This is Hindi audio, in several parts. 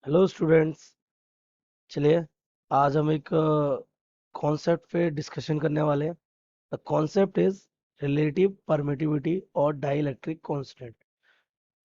Hello students. चलिए आज हम एक कॉन्सेप्ट पे डिस्कशन करने वाले हैं। The concept is relative permittivity और डाइलेक्ट्रिक कांस्टेंट।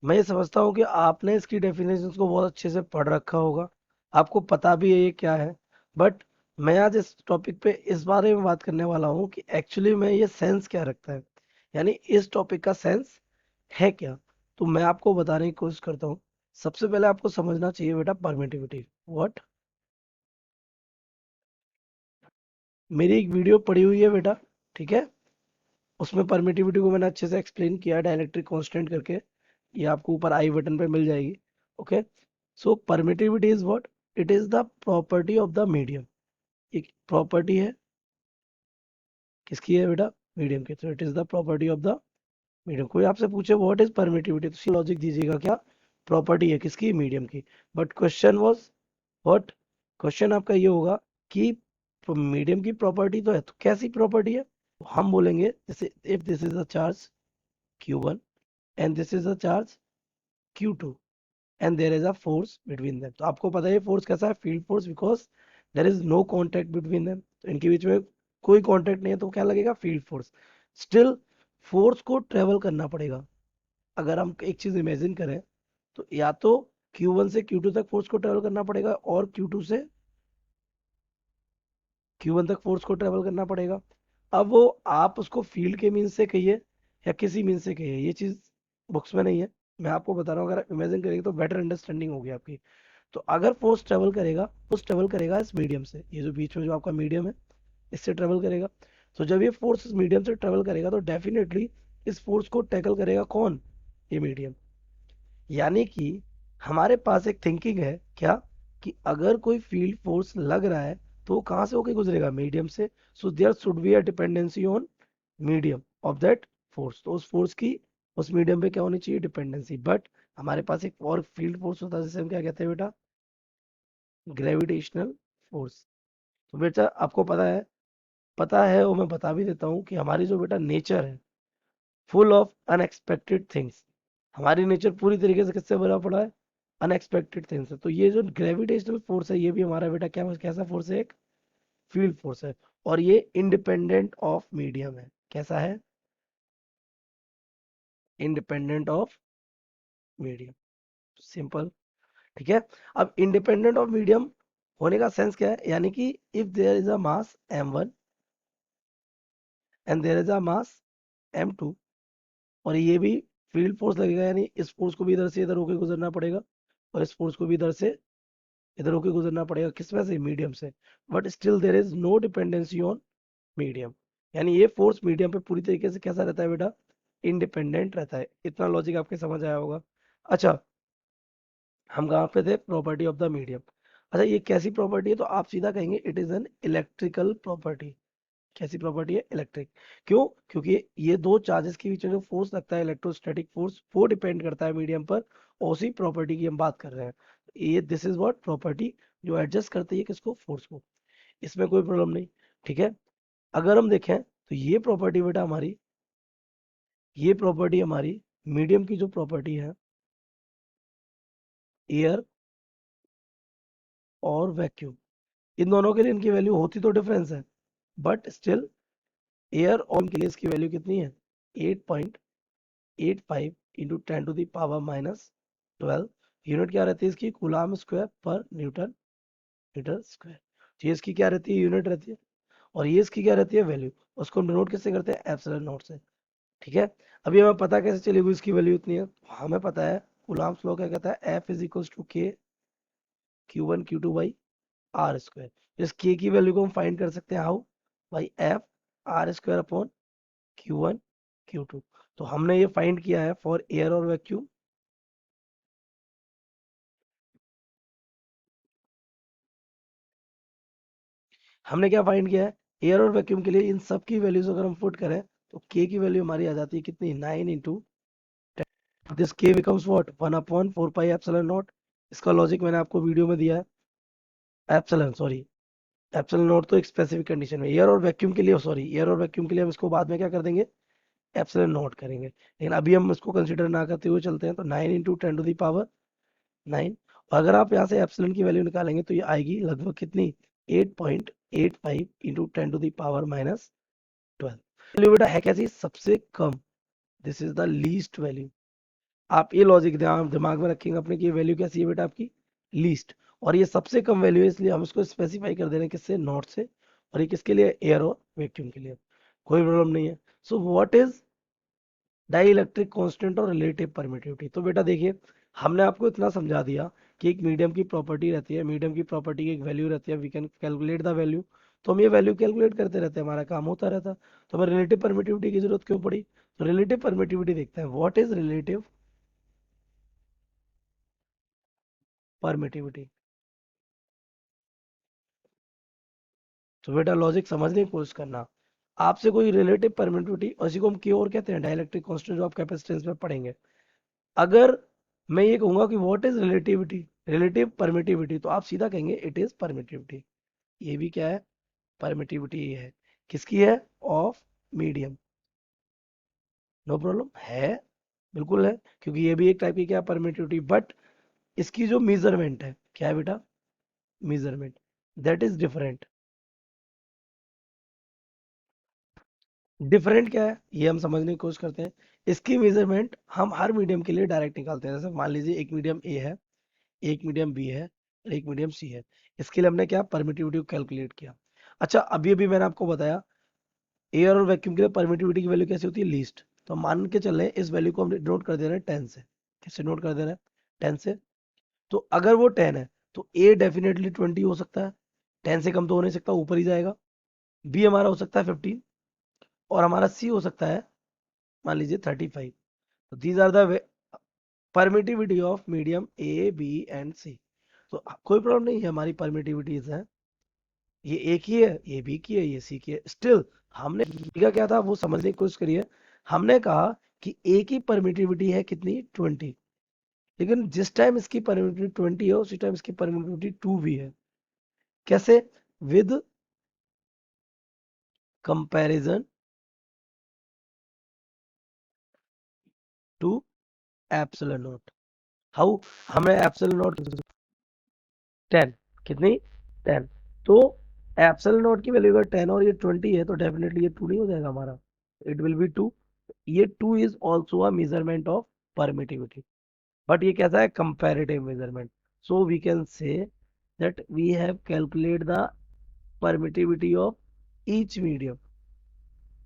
मैं ये समझता हूँ कि आपने इसकी डेफिनेशंस को बहुत अच्छे से पढ़ रखा होगा, आपको पता भी है ये क्या है। बट मैं आज इस टॉपिक पे इस बारे में बात करने वाला हूँ कि एक्चुअली में ये सेंस क्या रखता है, यानी इस टॉपिक का सेंस है क्या। तो मैं आपको बताने की कोशिश करता हूँ। सबसे पहले आपको समझना चाहिए बेटा परमिटिविटी व्हाट। मेरी एक वीडियो पड़ी हुई है बेटा, ठीक है। उसमें परमिटिविटी को मैंने अच्छे से एक्सप्लेन किया डाइलेक्ट्रिक कांस्टेंट करके। ये आपको ऊपर आई बटन पे मिल जाएगी। Okay. So permittivity is what, it is the property of the medium. एक प्रॉपर्टी है, किसकी है बेटा, मीडियम की। तो it is the property of the medium. कोई आपसे पूछे व्हाट इज परमिटिविटी तो लॉजिक दीजिएगा क्या, प्रॉपर्टी है किसकी, मीडियम की। But question was what, question आपका ये होगा कि मीडियम की प्रॉपर्टी तो है, तो कैसी प्रॉपर्टी है। हम बोलेंगे जैसे if this is a charge q1 and this is a charge q2 and there is a force between them. तो आपको पता है फोर्स कैसा है, field force, because there is no contact between them. तो इनके बीच में कोई कांटेक्ट नहीं है, तो क्या लगेगा, फील्ड फोर्स। स्टिल फोर्स को ट्रेवल करना पड़ेगा। अगर हम एक चीज इमेजिन करें तो या तो q1 से q2 तक फोर्स को ट्रेवल करना पड़ेगा और q2 से q1 तक फोर्स को ट्रेवल करना पड़ेगा। अब वो आप उसको फील्ड के मीन से कहिए या किसी मीन से कहिए, ये चीज बुक्स में नहीं है। मैं आपको बता रहा हूँ, अगर आप इमेजिन करेंगे तो बेटर अंडरस्टैंडिंग होगी आपकी। तो अगर फोर्स ट्रेवल करेगा इस मीडियम से, ये जो बीच में जो आपका मीडियम है इससे ट्रेवल करेगा। तो जब ये फोर्स इस मीडियम से ट्रेवल करेगा तो डेफिनेटली इस फोर्स को टैकल करेगा कौन, ये मीडियम। यानी कि हमारे पास एक थिंकिंग है क्या, कि अगर कोई फील्ड फोर्स लग रहा है तो वो कहाँ से होके गुजरेगा, मीडियम से। So there should be a dependency on medium of that force. तो उस फोर्स की उस मीडियम पे क्या होनी चाहिए, डिपेंडेंसी। बट हमारे पास एक और फील्ड फोर्स होता है जिसे हम क्या कहते हैं बेटा, ग्रेविटेशनल फोर्स। तो बेटा आपको पता है और मैं बता भी देता हूँ कि हमारी जो बेटा नेचर है फुल ऑफ अनएक्सपेक्टेड थिंग्स। हमारी नेचर पूरी तरीके से किससे भरा पड़ा है, अनएक्सपेक्टेड थिंग्स है। तो ये जो ग्रेविटेशनल फोर्स है ये भी हमारा बेटा क्या कैसा फोर्स है, एक फील्ड फोर्स है। और ये इंडिपेंडेंट ऑफ मीडियम है। कैसा है, इंडिपेंडेंट ऑफ मीडियम। सिंपल, ठीक है। अब इंडिपेंडेंट ऑफ मीडियम होने का सेंस क्या है, यानी कि if there is a mass m1 and there is a mass m2, और ये भी फील्ड फोर्स लगेगा, यानी इस फोर्स को भी इधर से इधर होकर गुजरना पड़ेगा और इस फोर्स को भी इधर से इधर होके गुजरना पड़ेगा, किस में से, मीडियम से। But still there is no dependency on medium. यानी ये फोर्स मीडियम पे पूरी तरीके से कैसा रहता है बेटा, इंडिपेंडेंट रहता है। इतना लॉजिक आपके समझ आया होगा। अच्छा, हम कहाँ पे थे, प्रॉपर्टी ऑफ द मीडियम। अच्छा, ये कैसी प्रॉपर्टी है, तो आप सीधा कहेंगे it is an electrical property. कैसी प्रॉपर्टी है, इलेक्ट्रिक। क्यों, क्योंकि ये दो चार्जेस के बीच में जो फोर्स लगता है, इलेक्ट्रोस्टैटिक फोर्स, वो डिपेंड करता है मीडियम पर। और उसी प्रॉपर्टी की हम बात कर रहे हैं। ये दिस इज व्हाट प्रॉपर्टी, जो एडजस्ट करती है किसको, फोर्स को। इसमें कोई प्रॉब्लम नहीं, ठीक है। अगर हम देखें तो ये प्रॉपर्टी बेटा हमारी, ये प्रॉपर्टी हमारी मीडियम की जो प्रॉपर्टी है, एयर और वैक्यूम, इन दोनों के लिए इनकी वैल्यू होती तो डिफरेंस है, बट स्टिल एयर और के लिए इसकी वैल्यू कितनी है, 8.85 into 10 to the power minus 12। Unit क्या रहती है इसकी, coulomb square per newton metre square. तो ये इसकी क्या रहती है, यूनिट रहती है। और ये इसकी क्या रहती है, वैल्यू। उसको हम डिनोट किससे करते हैं, एप्सिलॉन नॉट से, ठीक है। अभी हमें पता कैसे चलेगी इसकी वैल्यू इतनी है, तो हमें पता है कूलाम्स लॉ क्या कहता है, एफ इज इक्वल टू के Q1 Q2 by are square. इस के की वैल्यू को हम फाइंड कर सकते हैं, how, by F R square upon Q1 Q2। तो हमने ये फाइंड किया है फॉर एयर और वैक्यूम। हमने क्या फाइंड किया है, एयर और वैक्यूम के लिए इन सब की वैल्यूज अगर हम पुट करें तो के की वैल्यू हमारी आ जाती है कितनी, 9 इंटू दिस के becomes what, 1/4 pi epsilon not. इसका लॉजिक मैंने आपको वीडियो में दिया है। एप्सिलॉन सॉरी, एप्सिलॉन नॉट तो एक स्पेसिफिक कंडीशन में, एयर और वैक्यूम के लिए, सॉरी एयर और वैक्यूम के लिए हम इसको बाद में क्या कर देंगे, एप्सिलॉन नॉट करेंगे। लेकिन अभी हम इसको कंसीडर ना करते हुए चलते हैं, तो 9 इंटू 10 टू दी पावर 9। अगर आप यहाँ से एप्सिलॉन की वैल्यू निकालेंगे तो ये आएगी लगभग कितनी, 8.85 इंटू 10⁻⁻12। वैल्यू बेटा है कैसी, सबसे कम, this is the least value. आप ये लॉजिक दिमाग में रखेंगे अपने की वैल्यू कैसी है बेटा आपकी, लीस्ट, और ये सबसे कम वैल्यू है, इसलिए हम इसको स्पेसिफाई कर दे रहे हैं किससे, नॉट से, और ये किसके लिए, एयर और वैक्यूम के लिए, कोई प्रॉब्लम नहीं है। So what is dielectric constant और रिलेटिव परमिटिविटी। तो बेटा देखिए, हमने आपको इतना समझा दिया कि एक मीडियम की प्रॉपर्टी रहती है, मीडियम की प्रॉपर्टी की एक वैल्यू रहती है, we can calculate the value. तो हम ये वैल्यू कैलकुलेट करते रहते हैं, हमारा काम होता रहता। तो हमें रिलेटिव परमिटिविटी की जरूरत क्यों पड़ी, तो रिलेटिव परमिटिविटी देखते हैं, व्हाट इज रिलेटिव परमिटिविटी। तो बेटा लॉजिक समझने की कोशिश करना, आपसे कोई रिलेटिव परमिटिविटी, उसी को हम क्यू और कहते हैं, डाइलेक्ट्रिक कांस्टेंट, जो आप कैपेसिटेंस में पढ़ेंगे। अगर मैं ये कहूंगा कि what is relativity, relative permittivity, तो आप सीधा कहेंगे इट इज परमिटिविटी। ये भी क्या है, परमिटिविटी है, किसकी है, ऑफ मीडियम। नो प्रॉब्लम है, बिल्कुल है, क्योंकि ये भी एक टाइप की क्या, परमिटिविटी, बट इसकी जो मेजरमेंट है, क्या है बेटा, measurement, that is different. Different क्या है, ये हम समझने की कोशिश करते हैं। इसकी मेजरमेंट हम हर मीडियम के लिए डायरेक्ट निकालते हैं। जैसे मान लीजिए एक मीडियम ए है, एक मीडियम बी है, और एक मीडियम सी है। इसके लिए हमने क्या, परमिटिविटी को कैलकुलेट किया। अच्छा, अभी अभी मैंने आपको बताया एयर और वैक्यूम के लिए परमिटिविटी की वैल्यू कैसी होती है, लीस्ट। तो मान के चल रहे हैं इस वैल्यू को हम नोट कर दे रहे हैं 10 से। कैसे नोट कर दे रहे हैं, 10 से। तो अगर वो 10 है तो ए डेफिनेटली 20 हो सकता है, 10 से कम तो हो नहीं सकता, ऊपर ही जाएगा। बी हमारा हो सकता है 15, और हमारा सी हो सकता है मान लीजिए 35। तो these are the permittivity of medium A B and C. तो कोई प्रॉब्लम नहीं है, हमारी परमिटिविटीज है, ये एक ही है, ये बी की है, ये सी की है, स्टिल हमने का क्या था वो समझने की कोशिश करिए। हमने कहा कि ए की परमिटिविटी है कितनी, 20, लेकिन जिस टाइम इसकी परमिटिविटी 20 है उसी टाइम इसकी परमिटिविटी 2 भी है। कैसे, with comparison to epsilon naught. How, हमें एप्सिलॉन नॉट 10, कितनी, 10। तो एप्सिलॉन नॉट की वैल्यू अगर 10 और ये 20 है तो डेफिनेटली ये 2 नहीं हो जाएगा हमारा, इट विल बी 2। ये 2 is also a measurement of permittivity, but ये कैसा है, comparative measurement. So we can say that we have calculate the permittivity of each medium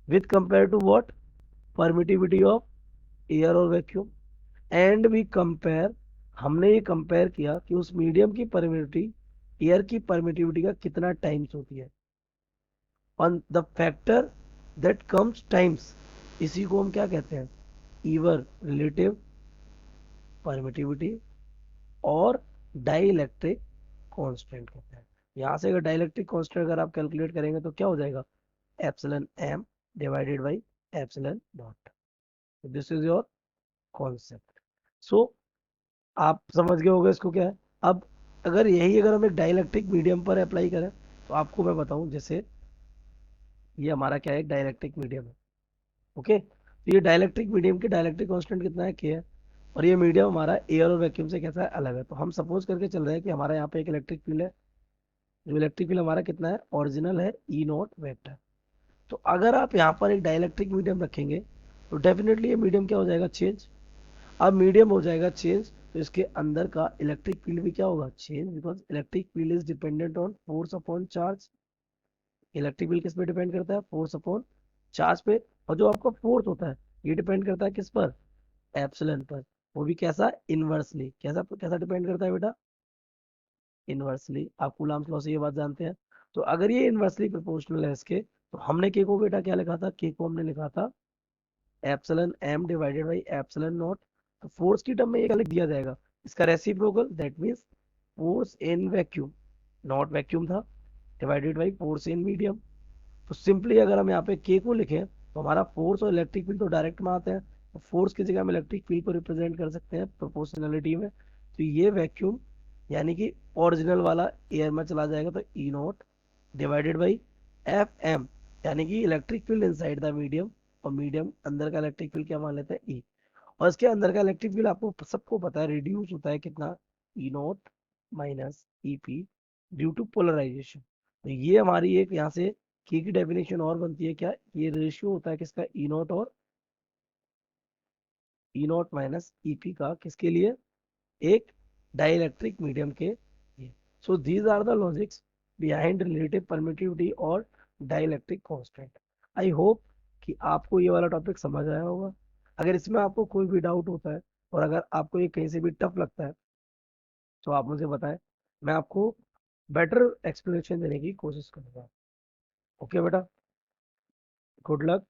with compare to what, permittivity of air और वैक्यूम। एंड वी कंपेयर, हमने ये कंपेयर किया कि उस मीडियम की परमिटिविटी एयर की परमिटिविटी का कितना टाइम्स होती है, on the factor that comes times. इसी को हम क्या कहते हैं, ईवर रिलेटिव परमिटिविटी और डाइलेक्ट्रिक कांस्टेंट कहते हैं। यहाँ से अगर डाइलेक्ट्रिक कांस्टेंट अगर आप कैलकुलेट करेंगे तो क्या हो जाएगा, epsilon m divided by epsilon naught. This is your concept. So आप समझ गए होंगे इसको क्या है। अब अगर यही अगर हम एक डाइलेक्ट्रिक मीडियम पर अप्लाई करें, तो आपको मैं बताऊं, जैसे ये हमारा क्या है, एक डाइलेक्ट्रिक मीडियम है, ओके। तो ये डाइलेक्ट्रिक मीडियम की डाइलेक्ट्रिक कांस्टेंट कितना है, के है, और ये मीडियम हमारा एयर और वैक्यूम से कैसा है, अलग है। तो हम सपोज करके चल रहे हैं कि हमारा यहाँ पे एक इलेक्ट्रिक फील्ड है, जो इलेक्ट्रिक फील्ड हमारा कितना है, ओरिजिनल है, ई नॉट वेक्टर। तो अगर आप यहाँ पर एक डाइलेक्ट्रिक मीडियम रखेंगे तो डेफिनेटली ये मीडियम क्या हो जाएगा, चेंज। अब मीडियम हो जाएगा चेंज, तो इसके अंदर का इलेक्ट्रिक फील्ड भी क्या होगा, change, because electric field is dependent on force upon charge. Electric field किस पे डिपेंड करता है, फोर्स अपॉन चार्ज पे। और जो आपका फोर्स होता है ये डिपेंड करता है किस पर, एप्सिलॉन पर। वो भी कैसा, इनवर्सली, कैसा कैसा डिपेंड करता है बेटा, इनवर्सली। आप कूलम्स लॉ से ये बात जानते हैं। तो अगर ये इनवर्सली प्रोपोर्शनल है इसके, तो हमने के को बेटा क्या लिखा था, के को हमने लिखा था epsilon m divided by epsilon naught. तो फोर्स की टर्म में ये क्या लिख दिया जाएगा, इसका reciprocal, that means force in vacuum, not vacuum था, divided by force in medium. तो सिंपली अगर हम यहाँ पे के को लिखें तो हमारा फोर्स और इलेक्ट्रिक फील्ड तो डायरेक्ट में आते हैं, तो फोर्स की जगह हम इलेक्ट्रिक फील्ड को रिप्रेजेंट कर सकते हैं प्रोपोर्शनलिटी में। तो ये वैक्यूम यानी कि ओरिजिनल वाला एयर में चला जाएगा, तो E naught divided by F M, यानी कि electric field inside the medium, और मीडियम अंदर का इलेक्ट्रिक फील्ड क्या मान लेते हैं, ई। और इसके अंदर का इलेक्ट्रिक फील्ड आपको सबको पता है रिड्यूस होता है कितना, E naught minus E P due to polarization. तो ये हमारी एक यहाँ से की डेफिनेशन और बनती है क्या, ये रेशियो होता है किसका, ई नॉट और E naught minus E P का, किसके लिए, एक डाइलेक्ट्रिक मीडियम के लिए। So these are the logics behind relative permittivity और डाइलेक्ट्रिक कांस्टेंट। आई होप कि आपको ये वाला टॉपिक समझ आया होगा। अगर इसमें आपको कोई भी डाउट होता है और अगर आपको ये कहीं से भी टफ लगता है तो आप मुझे बताएं, मैं आपको बेटर एक्सप्लेनेशन देने की कोशिश करूंगा। ओके बेटा, गुड लक।